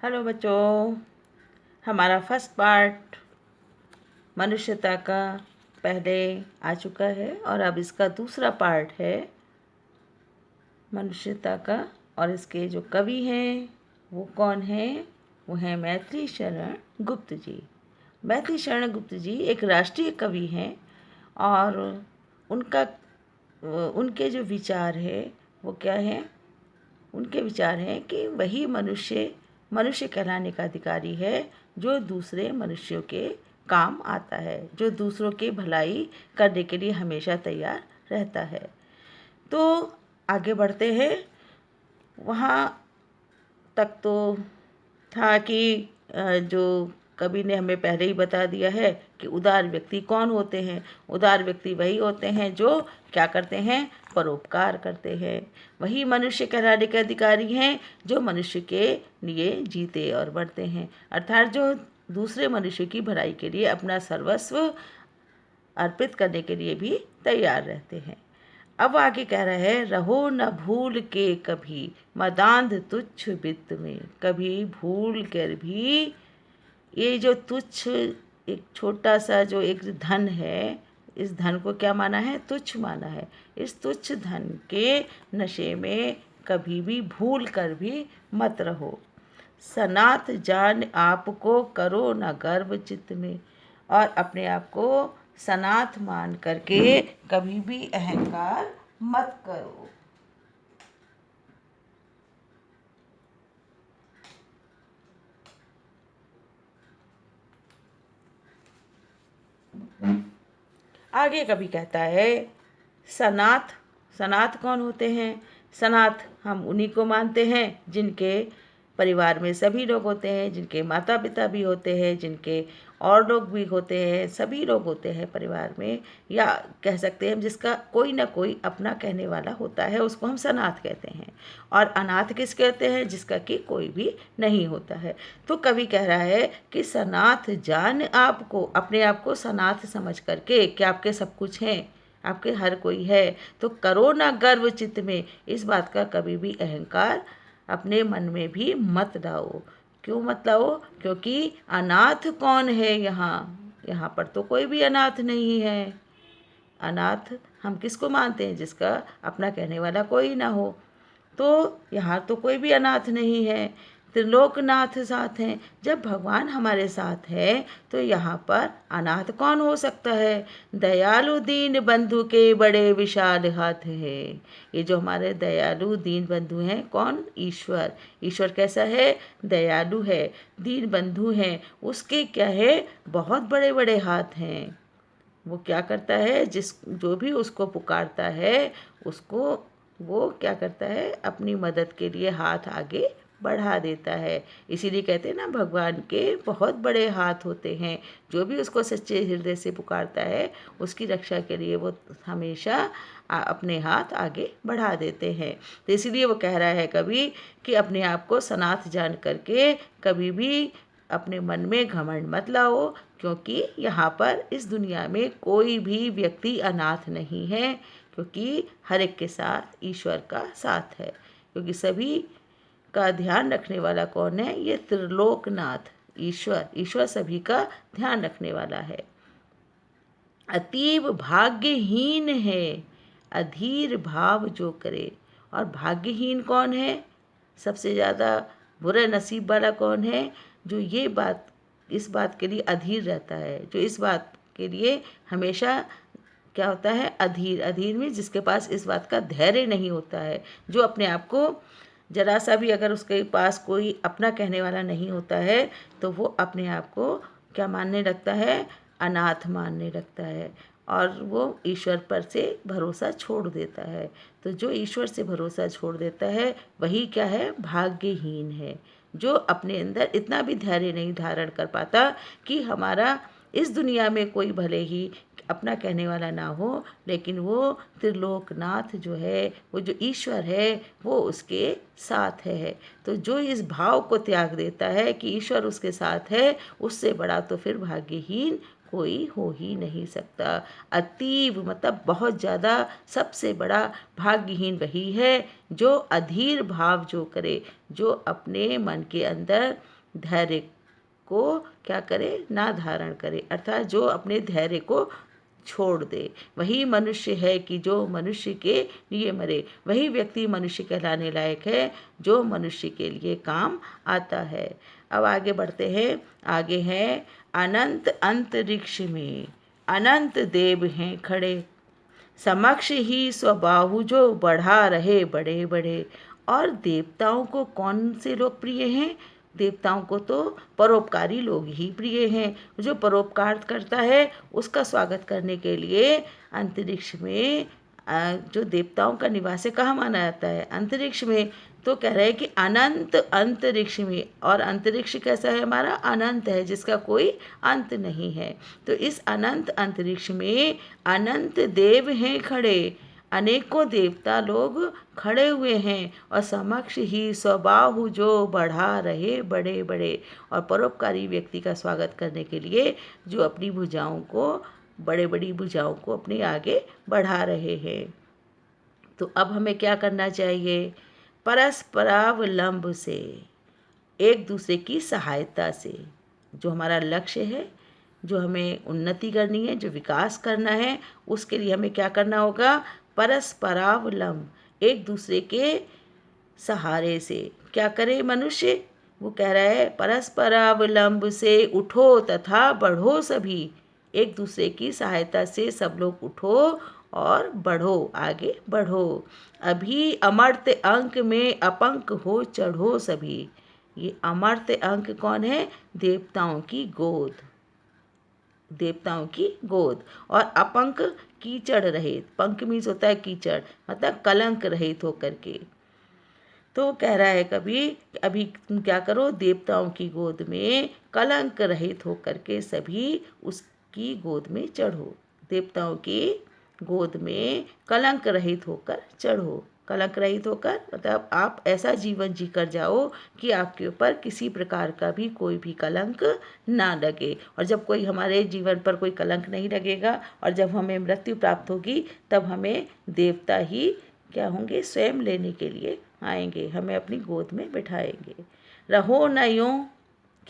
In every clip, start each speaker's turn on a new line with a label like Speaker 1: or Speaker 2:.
Speaker 1: Hello बच्चों, हमारा first part मनुष्यता का पहले आ चुका है और अब इसका दूसरा पार्ट है मनुष्यता का। और इसके जो कवि हैं वो कौन हैं? वो हैं मैथिली शरण गुप्त जी। मैथिली शरण गुप्त जी एक राष्ट्रीय कवि हैं और उनका उनके जो विचार है वो क्या हैं? उनके विचार हैं कि वही मनुष्य मनुष्य कहलाने का अधिकारी है जो दूसरे मनुष्यों के काम आता है, जो दूसरों की भलाई करने के लिए हमेशा तैयार रहता है। तो आगे बढ़ते हैं। वहाँ तक तो था कि जो कवि ने हमें पहले ही बता दिया है कि उदार व्यक्ति कौन होते हैं। उदार व्यक्ति वही होते हैं जो क्या करते हैं? परोपकार करते हैं। वही मनुष्य कहलाने के अधिकारी हैं जो मनुष्य के लिए जीते और बढ़ते हैं, अर्थात जो दूसरे मनुष्य की भलाई के लिए अपना सर्वस्व अर्पित करने के लिए भी तैयार रहते हैं। अब आगे कह रहा है, रहो न भूल के कभी मदांध तुच्छ वित्त में। कभी भूल कर भी ये जो तुच्छ एक छोटा सा जो एक धन है, इस धन को क्या माना है? तुच्छ माना है। इस तुच्छ धन के नशे में कभी भी भूल कर भी मत रहो। सनाथ जान आपको करो न गर्व चित्त में। और अपने आप को सनाथ मान करके कभी भी अहंकार मत करो। आगे कभी कहता है, सनाथ। सनाथ कौन होते हैं? सनाथ हम उन्हीं को मानते हैं जिनके परिवार में सभी लोग होते हैं, जिनके माता पिता भी होते हैं, जिनके और लोग भी होते हैं, सभी लोग होते हैं परिवार में। या कह सकते हैं जिसका कोई ना कोई अपना कहने वाला होता है, उसको हम सनाथ कहते हैं। और अनाथ किस कहते हैं? जिसका कि कोई भी नहीं होता है। तो कवि कह रहा है कि सनाथ जान आपको, अपने आप को सनाथ समझ करके कि आपके सब कुछ हैं, आपके हर कोई है, तो करो ना गर्व चित्त में। इस बात का कभी भी अहंकार अपने मन में भी मत लाओ। क्यों मत लाओ? क्योंकि अनाथ कौन है यहाँ? यहाँ पर तो कोई भी अनाथ नहीं है। अनाथ हम किसको मानते हैं? जिसका अपना कहने वाला कोई ना हो। तो यहाँ तो कोई भी अनाथ नहीं है, त्रिलोकनाथ साथ हैं। जब भगवान हमारे साथ है तो यहाँ पर अनाथ कौन हो सकता है? दयालु दीन बंधु के बड़े विशाल हाथ है। ये जो हमारे दयालु दीन बंधु हैं, कौन? ईश्वर। ईश्वर कैसा है? दयालु है, दीन बंधु हैं। उसके क्या है? बहुत बड़े बड़े हाथ हैं। वो क्या करता है? जो भी उसको पुकारता है उसको वो क्या करता है? अपनी मदद के लिए हाथ आगे बढ़ा देता है। इसीलिए कहते हैं ना, भगवान के बहुत बड़े हाथ होते हैं। जो भी उसको सच्चे हृदय से पुकारता है उसकी रक्षा के लिए वो हमेशा अपने हाथ आगे बढ़ा देते हैं। तो इसीलिए वो कह रहा है कभी कि अपने आप को सनाथ जान करके कभी भी अपने मन में घमंड मत लाओ, क्योंकि यहाँ पर इस दुनिया में कोई भी व्यक्ति अनाथ नहीं है, क्योंकि हर एक के साथ ईश्वर का साथ है। क्योंकि सभी का ध्यान रखने वाला कौन है? ये त्रिलोकनाथ ईश्वर। ईश्वर सभी का ध्यान रखने वाला है। अतीब भाग्यहीन है अधीर भाव जो करे। और भाग्यहीन कौन है? सबसे ज़्यादा बुरा नसीब वाला कौन है? जो इस बात के लिए अधीर रहता है, जो इस बात के लिए हमेशा क्या होता है? अधीर। अधीर में जिसके पास इस बात का धैर्य नहीं होता है, जो अपने आप को जरा सा भी, अगर उसके पास कोई अपना कहने वाला नहीं होता है तो वो अपने आप को क्या मानने लगता है? अनाथ मानने लगता है और वो ईश्वर पर से भरोसा छोड़ देता है। तो जो ईश्वर से भरोसा छोड़ देता है वही क्या है? भाग्यहीन है। जो अपने अंदर इतना भी धैर्य नहीं धारण कर पाता कि हमारा इस दुनिया में कोई भले ही अपना कहने वाला ना हो, लेकिन वो त्रिलोकनाथ जो है, वो जो ईश्वर है, वो उसके साथ है। तो जो इस भाव को त्याग देता है कि ईश्वर उसके साथ है, उससे बड़ा तो फिर भाग्यहीन कोई हो ही नहीं सकता। अतीव मतलब बहुत ज़्यादा, सबसे बड़ा भाग्यहीन वही है जो अधीर भाव जो करे, जो अपने मन के अंदर धैर्य को क्या करे, ना धारण करे, अर्थात जो अपने धैर्य को छोड़ दे। वही मनुष्य है कि जो मनुष्य के लिए मरे। वही व्यक्ति मनुष्य कहलाने लायक है जो मनुष्य के लिए काम आता है। अब आगे बढ़ते हैं। आगे है अनंत अंतरिक्ष में अनंत देव हैं खड़े, समक्ष ही स्वबाहु जो बढ़ा रहे बड़े बड़े। और देवताओं को कौन से लोग प्रिय हैं? देवताओं को तो परोपकारी लोग ही प्रिय हैं। जो परोपकार करता है उसका स्वागत करने के लिए अंतरिक्ष में जो देवताओं का निवास है कहाँ माना जाता है? अंतरिक्ष में। तो कह रहे हैं कि अनंत अंतरिक्ष में, और अंतरिक्ष कैसा है? हमारा अनंत है, जिसका कोई अंत नहीं है। तो इस अनंत अंतरिक्ष में अनंत देव हैं खड़े, अनेकों देवता लोग खड़े हुए हैं, और समक्ष ही स्वबाहु जो बढ़ा रहे बड़े बड़े। और परोपकारी व्यक्ति का स्वागत करने के लिए जो अपनी भुजाओं को, बड़े बड़ी भुजाओं को अपने आगे बढ़ा रहे हैं। तो अब हमें क्या करना चाहिए? परस्परावलंब से, एक दूसरे की सहायता से, जो हमारा लक्ष्य है, जो हमें उन्नति करनी है, जो विकास करना है, उसके लिए हमें क्या करना होगा? परस्परावलंब, एक दूसरे के सहारे से। क्या करे मनुष्य? वो कह रहा है परस्परावलंब से उठो तथा बढ़ो सभी। एक दूसरे की सहायता से सब लोग उठो और बढ़ो, आगे बढ़ो। अभी अमर्त्य अंक में अपंक हो चढ़ो सभी। ये अमर्त्य अंक कौन है? देवताओं की गोद, देवताओं की गोद। और अपंक कीचड़ रहित, पंक मीन्स होता है कीचड़, मतलब कलंक रहित होकर के। तो कह रहा है कभी अभी तुम क्या करो? देवताओं की गोद में कलंक रहित होकर के सभी उसकी गोद में चढ़ो। देवताओं की गोद में कलंक रहित होकर चढ़ो। कलंक रहित होकर मतलब आप ऐसा जीवन जी कर जाओ कि आपके ऊपर किसी प्रकार का भी कोई भी कलंक ना लगे। और जब कोई हमारे जीवन पर कोई कलंक नहीं लगेगा और जब हमें मृत्यु प्राप्त होगी, तब हमें देवता ही क्या होंगे? स्वयं लेने के लिए आएंगे, हमें अपनी गोद में बिठाएंगे। रहो न यूं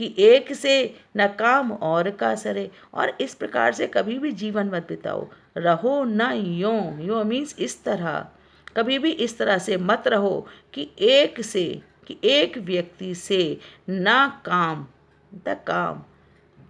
Speaker 1: कि एक से न काम और का सरे। और इस प्रकार से कभी भी जीवन मत बिताओ। रहो न यूं, यूं मीन्स इस तरह, कभी भी इस तरह से मत रहो कि एक से, कि एक व्यक्ति से ना काम, काम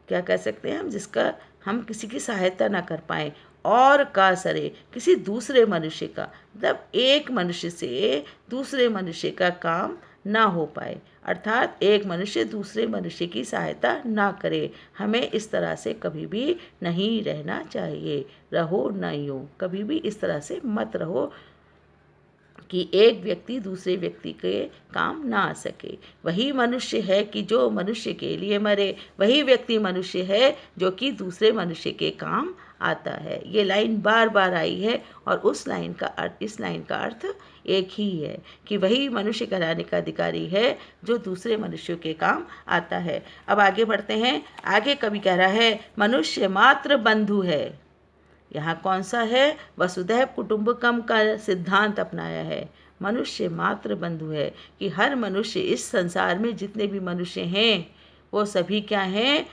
Speaker 1: क्या कह सकते हैं हम, जिसका हम किसी की सहायता ना कर पाएँ, और का सरे, किसी दूसरे मनुष्य का, मतलब एक मनुष्य से दूसरे मनुष्य का काम ना हो पाए, अर्थात एक मनुष्य दूसरे मनुष्य की सहायता ना करे। हमें इस तरह से कभी भी नहीं रहना चाहिए। रहो न यूं, कभी भी इस तरह से मत रहो कि एक व्यक्ति दूसरे व्यक्ति के काम ना आ सके। वही मनुष्य है कि जो मनुष्य के लिए मरे। वही व्यक्ति मनुष्य है जो कि दूसरे मनुष्य के काम आता है। ये लाइन बार बार आई है और उस लाइन का अर्थ, इस लाइन का अर्थ एक ही है कि वही मनुष्य कहलाने का अधिकारी है जो दूसरे मनुष्यों के काम आता है। अब आगे बढ़ते हैं। आगे कवि कह रहा है मनुष्य मात्र बंधु है। यहाँ कौन सा है? वसुधैव कुटुंबकम का सिद्धांत अपनाया है। मनुष्य मात्र बंधु है कि हर मनुष्य, इस संसार में जितने भी मनुष्य हैं वो सभी क्या हैं?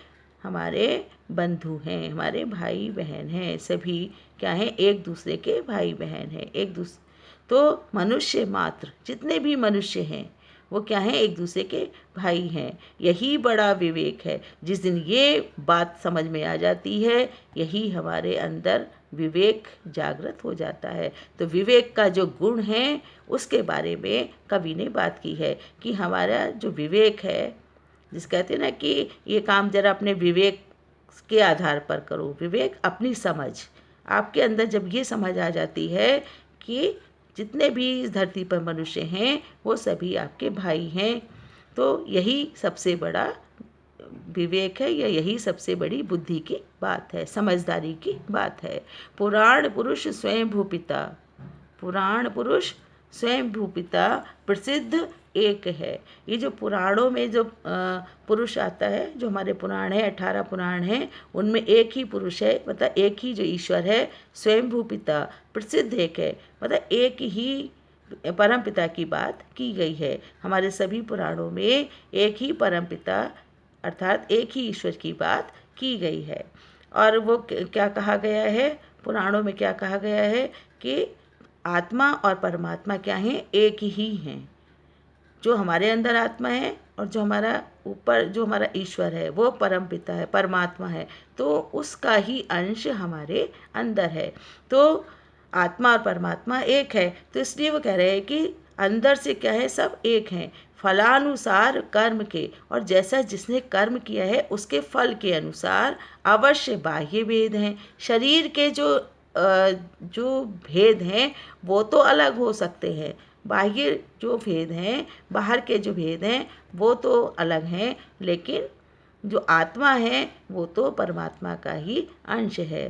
Speaker 1: हमारे बंधु हैं, हमारे भाई बहन हैं। सभी क्या हैं? एक दूसरे के भाई बहन हैं। एक दूसरे तो मनुष्य मात्र, जितने भी मनुष्य हैं वो क्या हैं? एक दूसरे के भाई हैं। यही बड़ा विवेक है। जिस दिन ये बात समझ में आ जाती है, यही हमारे अंदर विवेक जागृत हो जाता है। तो विवेक का जो गुण है उसके बारे में कवि ने बात की है कि हमारा जो विवेक है, जिस कहते हैं ना कि ये काम जरा अपने विवेक के आधार पर करो। विवेक अपनी समझ, आपके अंदर जब ये समझ आ जाती है कि जितने भी इस धरती पर मनुष्य हैं वो सभी आपके भाई हैं, तो यही सबसे बड़ा विवेक है, या यही सबसे बड़ी बुद्धि की बात है, समझदारी की बात है। पुराण पुरुष स्वयं भूपिता, पुराण पुरुष स्वयं भूपिता, प्रसिद्ध एक है। ये जो पुराणों में जो पुरुष आता है, जो हमारे पुराण है, 18 पुराण हैं, उनमें एक ही पुरुष है, मतलब एक ही जो ईश्वर है, स्वयंभू पिता प्रसिद्ध एक है, मतलब एक ही परम पिता की बात की गई है। हमारे सभी पुराणों में एक ही परम पिता अर्थात एक ही ईश्वर की बात की गई है। और वो क्या कहा गया है, पुराणों में क्या कहा गया है कि आत्मा और परमात्मा क्या हैं, एक ही हैं। जो हमारे अंदर आत्मा है और जो हमारा ऊपर जो हमारा ईश्वर है वो परम पिता है, परमात्मा है, तो उसका ही अंश हमारे अंदर है। तो आत्मा और परमात्मा एक है, तो इसलिए वो कह रहे हैं कि अंदर से क्या है, सब एक हैं, फलानुसार कर्म के, और जैसा जिसने कर्म किया है उसके फल के अनुसार अवश्य बाह्य भेद हैं। शरीर के जो भेद हैं वो तो अलग हो सकते हैं, बाह्य जो भेद हैं, बाहर के जो भेद हैं वो तो अलग हैं, लेकिन जो आत्मा है वो तो परमात्मा का ही अंश है।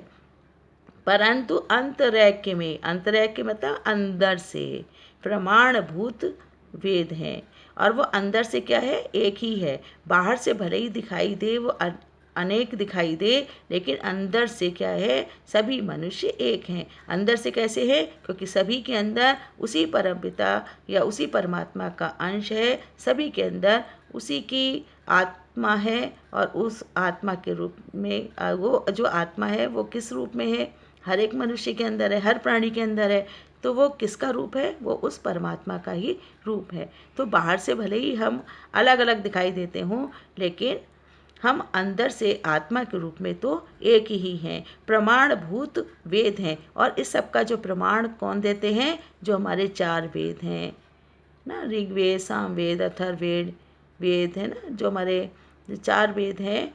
Speaker 1: परंतु अंतरैक्य में, अंतरैक्य मतलब अंदर से प्रमाणभूत वेद हैं, और वो अंदर से क्या है, एक ही है। बाहर से भले ही दिखाई दे वो अनेक दिखाई दे, लेकिन अंदर से क्या है, सभी मनुष्य एक हैं। अंदर से कैसे है, क्योंकि सभी के अंदर उसी परमपिता या उसी परमात्मा का अंश है, सभी के अंदर उसी की आत्मा है, और उस आत्मा के रूप में वो जो आत्मा है वो किस रूप में है, हर एक मनुष्य के अंदर है, हर प्राणी के अंदर है, तो वो किसका रूप है, वो उस परमात्मा का ही रूप है। तो बाहर से भले ही हम अलग अलग दिखाई देते हों, लेकिन हम अंदर से आत्मा के रूप में तो एक ही हैं। प्रमाणभूत वेद हैं, और इस सब का जो प्रमाण कौन देते हैं, जो हमारे 4 वेद हैं ना, ऋग्वेद, सामवेद, अथर्ववेद वेद है ना, जो हमारे 4 वेद हैं,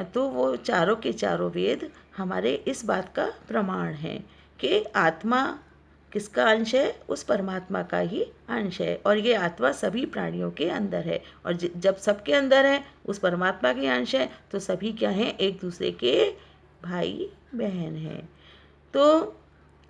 Speaker 1: तो वो चारों के चारों वेद हमारे इस बात का प्रमाण है कि आत्मा किसका अंश है, उस परमात्मा का ही अंश है, और ये आत्मा सभी प्राणियों के अंदर है, और जब सबके अंदर है, उस परमात्मा के अंश है, तो सभी क्या हैं, एक दूसरे के भाई बहन हैं। तो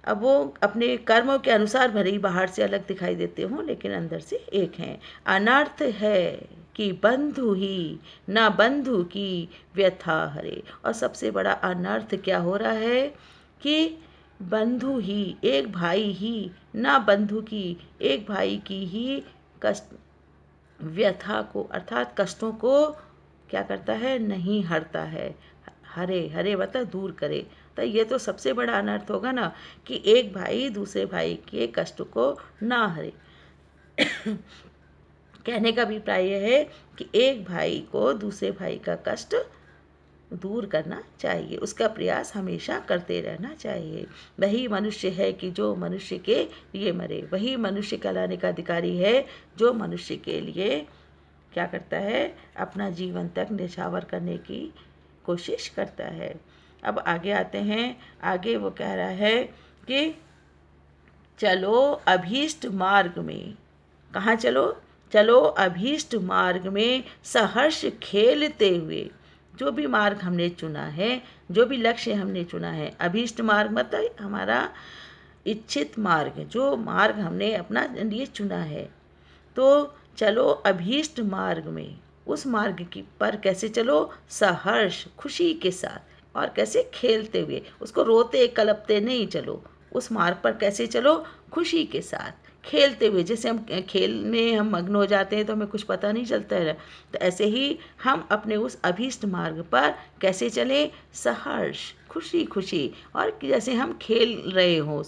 Speaker 1: अब वो अपने कर्मों के अनुसार भले ही बाहर से अलग दिखाई देते हों, लेकिन अंदर से एक हैं। अनर्थ है कि बंधु ही ना बंधु की व्यथा हरे, और सबसे बड़ा अनर्थ क्या हो रहा है कि बंधु ही, एक भाई ही, ना बंधु की, एक भाई की ही कष्ट, व्यथा को अर्थात कष्टों को क्या करता है, नहीं हरता है। हरे हरे मतलब दूर करे, तो ये तो सबसे बड़ा अनर्थ होगा ना, कि एक भाई दूसरे भाई के कष्ट को ना हरे। कहने का अभिप्राय यह है कि एक भाई को दूसरे भाई का कष्ट दूर करना चाहिए, उसका प्रयास हमेशा करते रहना चाहिए। वही मनुष्य है कि जो मनुष्य के लिए मरे, वही मनुष्य कहलाने का अधिकारी है जो मनुष्य के लिए क्या करता है, अपना जीवन तक न्यौछावर करने की कोशिश करता है। अब आगे आते हैं, आगे वो कह रहा है कि चलो अभीष्ट मार्ग में, कहाँ चलो, चलो अभीष्ट मार्ग में सहर्ष खेलते हुए। जो भी मार्ग हमने चुना है, जो भी लक्ष्य हमने चुना है, अभीष्ट मार्ग मतलब हमारा इच्छित मार्ग, जो मार्ग हमने अपना लिए चुना है, तो चलो अभीष्ट मार्ग में, उस मार्ग की पर कैसे चलो, सहर्ष खुशी के साथ, और कैसे खेलते हुए, उसको रोते कलपते नहीं चलो, उस मार्ग पर कैसे चलो, खुशी के साथ खेलते हुए। जैसे हम खेल में हम मग्न हो जाते हैं तो हमें कुछ पता नहीं चलता है, तो ऐसे ही हम अपने उस अभीष्ट मार्ग पर कैसे चले, सहर्ष खुशी खुशी, और जैसे हम खेल रहे हों,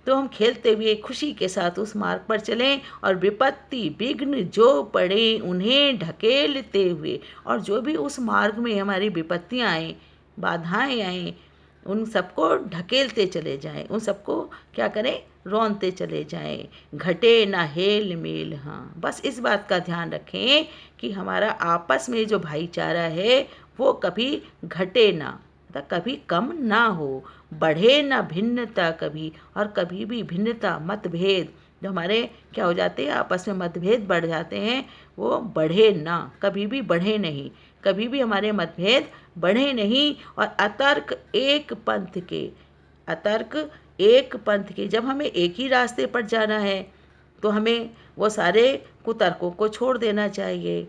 Speaker 1: तो हम खेलते हुए खुशी के साथ उस मार्ग पर चलें, और विपत्ति विघ्न जो पड़े उन्हें ढकेलते हुए, और जो भी उस मार्ग में हमारी विपत्तियाँ आएँ, बाधाएं आएँ, उन सबको ढकेलते चले जाएं, उन सबको क्या करें, रौनते चले जाएं। घटे ना हेल मेल, हाँ बस इस बात का ध्यान रखें कि हमारा आपस में जो भाईचारा है वो कभी घटे ना, कभी कम ना हो, बढ़े ना भिन्नता कभी, और कभी भी भिन्नता मतभेद जो हमारे क्या हो जाते हैं, आपस में मतभेद बढ़ जाते हैं, वो बढ़े ना, कभी भी बढ़े नहीं, कभी भी हमारे मतभेद बढ़े नहीं। और अतर्क एक पंथ के, अतर्क एक पंथ के, जब हमें एक ही रास्ते पर जाना है तो हमें वो सारे कुतर्कों को छोड़ देना चाहिए।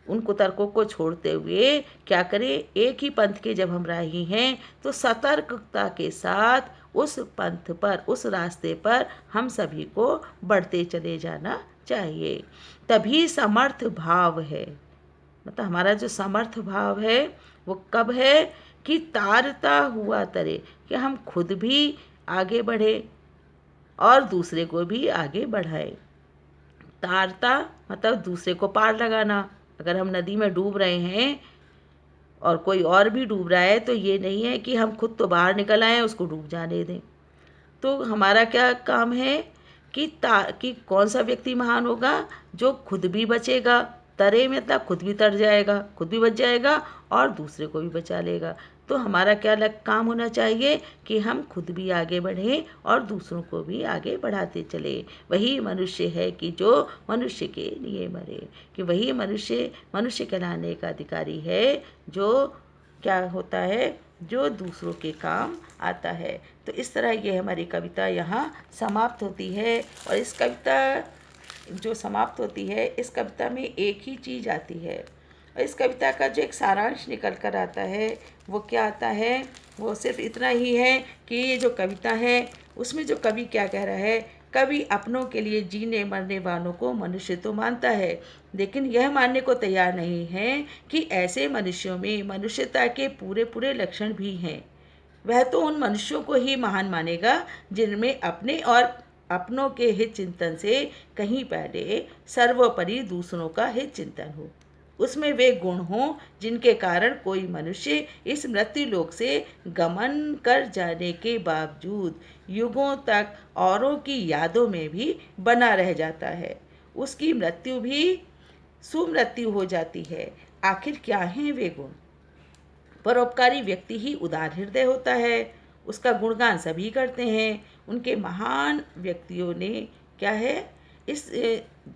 Speaker 1: उन कुतर्कों को छोड़ते हुए क्या करें, एक ही पंथ के जब हम राही हैं तो सतर्कता के साथ उस पंथ पर, उस रास्ते पर हम सभी को बढ़ते चले जाना चाहिए। तभी समर्थ भाव है, मतलब हमारा जो समर्थ भाव है वो कब है कि तारता हुआ तरे, कि हम खुद भी आगे बढ़े और दूसरे को भी आगे बढ़ाए। तारता मतलब दूसरे को पार लगाना। अगर हम नदी में डूब रहे हैं और कोई और भी डूब रहा है तो ये नहीं है कि हम खुद तो बाहर निकल आए उसको डूब जाने दें। तो हमारा क्या काम है कि कौन सा व्यक्ति महान होगा, जो खुद भी बचेगा, तरे मतलब खुद भी तर जाएगा, खुद भी बच जाएगा और दूसरे को भी बचा लेगा। तो हमारा क्या काम होना चाहिए कि हम खुद भी आगे बढ़ें और दूसरों को भी आगे बढ़ाते चले। वही मनुष्य है कि जो मनुष्य के लिए मरे, कि वही मनुष्य मनुष्य कहलाने का अधिकारी है, जो क्या होता है, जो दूसरों के काम आता है। तो इस तरह ये हमारी कविता यहाँ समाप्त होती है। और इस कविता जो समाप्त होती है, इस कविता में एक ही चीज़ आती है, और इस कविता का जो एक सारांश निकल कर आता है वो क्या आता है, वो सिर्फ इतना ही है कि ये जो कविता है उसमें जो कवि क्या कह रहा है, कवि अपनों के लिए जीने मरने वालों को मनुष्य तो मानता है, लेकिन यह मानने को तैयार नहीं है कि ऐसे मनुष्यों में मनुष्यता के पूरे पूरे लक्षण भी हैं। वह तो उन मनुष्यों को ही महान मानेगा जिनमें अपने और अपनों के हित चिंतन से कहीं पहले सर्वोपरि दूसरों का हित चिंतन हो। उसमें वे गुण हों जिनके कारण कोई मनुष्य इस मृत्यु लोक से गमन कर जाने के बावजूद युगों तक औरों की यादों में भी बना रह जाता है। उसकी मृत्यु भी सुमृत्यु हो जाती है। आखिर क्या हैं वे गुण? परोपकारी व्यक्ति ही उदार हृदय होता है, उसका गुणगान सभी करते हैं। उनके महान व्यक्तियों ने क्या है, इस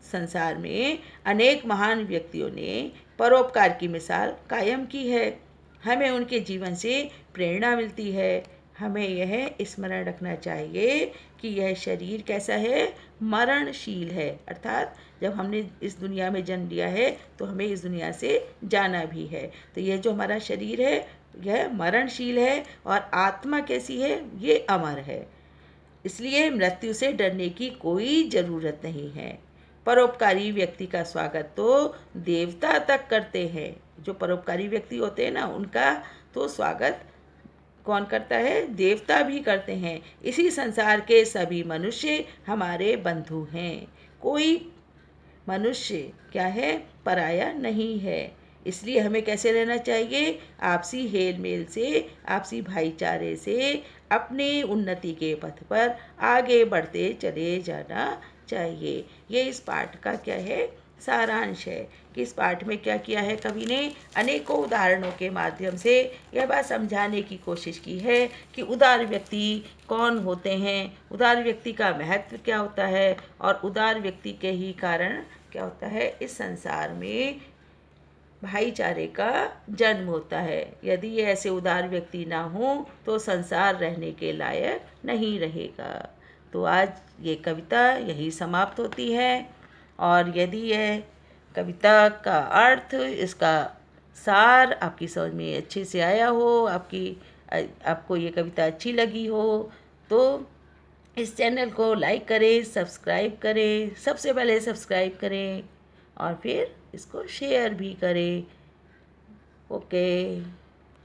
Speaker 1: संसार में अनेक महान व्यक्तियों ने परोपकार की मिसाल कायम की है। हमें उनके जीवन से प्रेरणा मिलती है। हमें यह स्मरण रखना चाहिए कि यह शरीर कैसा है, मरणशील है, अर्थात जब हमने इस दुनिया में जन्म लिया है तो हमें इस दुनिया से जाना भी है। तो यह जो हमारा शरीर है यह मरणशील है और आत्मा कैसी है, ये अमर है। इसलिए मृत्यु से डरने की कोई ज़रूरत नहीं है। परोपकारी व्यक्ति का स्वागत तो देवता तक करते हैं। जो परोपकारी व्यक्ति होते हैं ना, उनका तो स्वागत कौन करता है, देवता भी करते हैं। इसी संसार के सभी मनुष्य हमारे बंधु हैं। कोई मनुष्य क्या है, पराया नहीं है। इसलिए हमें कैसे रहना चाहिए, आपसी हेल मेल से, आपसी भाईचारे से अपनी उन्नति के पथ पर आगे बढ़ते चले जाना चाहिए। ये इस पाठ का क्या है, सारांश है कि इस पाठ में क्या किया है, कवि ने अनेकों उदाहरणों के माध्यम से यह बात समझाने की कोशिश की है कि उदार व्यक्ति कौन होते हैं, उदार व्यक्ति का महत्व क्या होता है और उदार व्यक्ति के ही कारण क्या होता है, इस संसार में भाईचारे का जन्म होता है। यदि ये ऐसे उदार व्यक्ति ना हो तो संसार रहने के लायक नहीं रहेगा। तो आज ये कविता यही समाप्त होती है। और यदि यह कविता का अर्थ, इसका सार आपकी समझ में अच्छे से आया हो, आपको ये कविता अच्छी लगी हो, तो इस चैनल को लाइक करें, सब्सक्राइब करें, सबसे पहले सब्सक्राइब करें और फिर इसको शेयर भी करें। ओके।